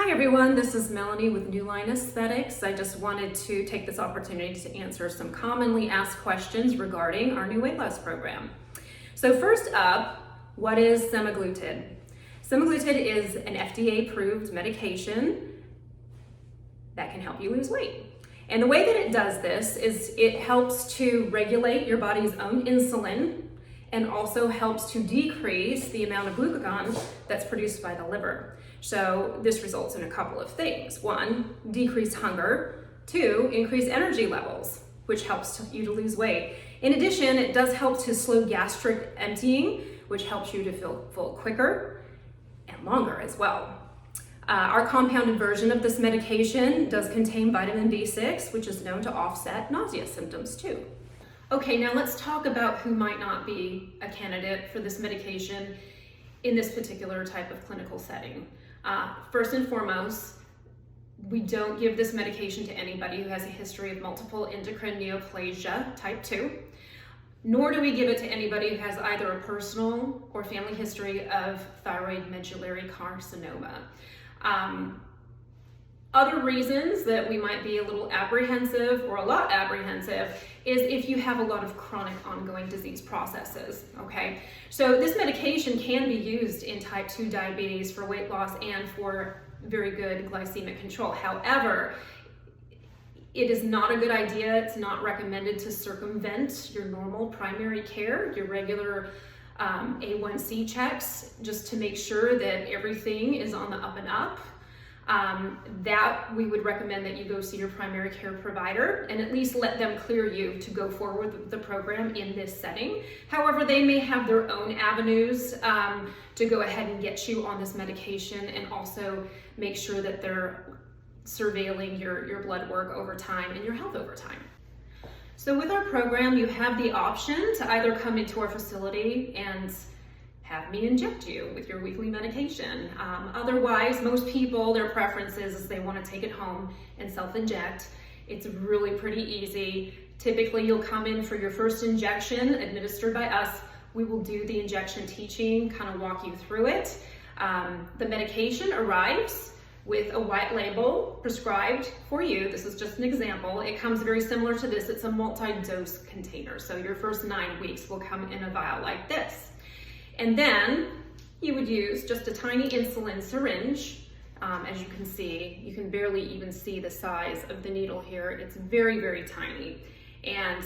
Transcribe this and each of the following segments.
Hi everyone, this is Melanie with New Line Aesthetics. I just wanted to take this opportunity to answer some commonly asked questions regarding our new weight loss program. So first up, what is semaglutide? Semaglutide is an FDA-approved medication that can help you lose weight. And the way that it does this is it helps to regulate your body's own insulin and also helps to decrease the amount of glucagon that's produced by the liver. So this results in a couple of things. One, decreased hunger. Two, increased energy levels, which helps you to lose weight. In addition, it does help to slow gastric emptying, which helps you to feel full quicker and longer as well. Our compounded version of this medication does contain vitamin B6, which is known to offset nausea symptoms too. Okay, now let's talk about who might not be a candidate for this medication in this particular type of clinical setting. First and foremost, we don't give this medication to anybody who has a history of multiple endocrine neoplasia type 2, nor do we give it to anybody who has either a personal or family history of thyroid medullary carcinoma. Other reasons that we might be a little apprehensive or a lot apprehensive is if you have a lot of chronic ongoing disease processes, okay? So this medication can be used in type 2 diabetes for weight loss and for very good glycemic control. However, it is not a good idea. It's not recommended to circumvent your normal primary care, your regular A1C checks, just to make sure that everything is on the up and up. That we would recommend that you go see your primary care provider and at least let them clear you to go forward with the program in this setting. However, they may have their own avenues to go ahead and get you on this medication and also make sure that they're surveilling your blood work over time and your health over time. So with our program, you have the option to either come into our facility and have me inject you with your weekly medication. Otherwise, most people, their preference is they want to take it home and self-inject. It's really pretty easy. Typically, you'll come in for your first injection administered by us. We will do the injection teaching, kind of walk you through it. The medication arrives with a white label prescribed for you. This is just an example. It comes very similar to this. It's a multi-dose container. So your first 9 weeks will come in a vial like this. And then you would use just a tiny insulin syringe. As you can see, you can barely even see the size of the needle here. It's very, very tiny. And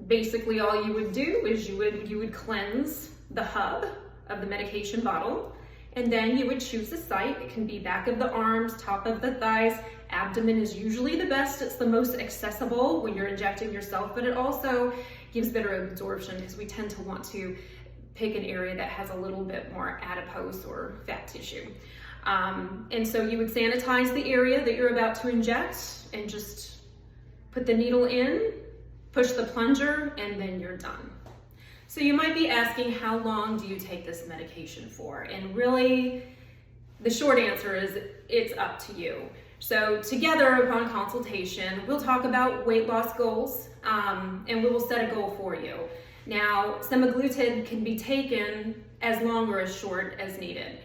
basically all you would do is you would cleanse the hub of the medication bottle, and then you would choose the site. It can be back of the arms, top of the thighs. Abdomen is usually the best. It's the most accessible when you're injecting yourself, but it also gives better absorption because we tend to want to pick an area that has a little bit more adipose or fat tissue. And so you would sanitize the area that you're about to inject and just put the needle in, push the plunger, and then you're done. So you might be asking, how long do you take this medication for? And really, the short answer is it's up to you. So together upon consultation, we'll talk about weight loss goals, and we will set a goal for you. Now, semaglutide can be taken as long or as short as needed.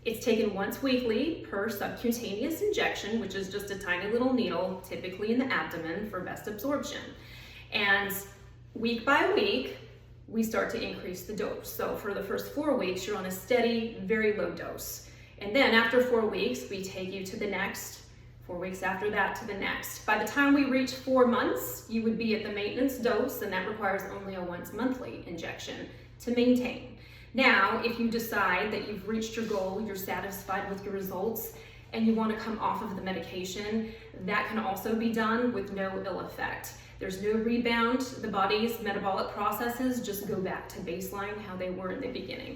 It's taken once weekly per subcutaneous injection, which is just a tiny little needle, typically in the abdomen for best absorption. And week by week, we start to increase the dose. So for the first 4 weeks, you're on a steady, very low dose. And then after 4 weeks, we take you to the next. 4 weeks after that to the next. By the time we reach 4 months, you would be at the maintenance dose, and that requires only a once monthly injection to maintain. Now, if you decide that you've reached your goal, you're satisfied with your results, and you want to come off of the medication, that can also be done with no ill effect. There's no rebound. The body's metabolic processes just go back to baseline, how they were in the beginning.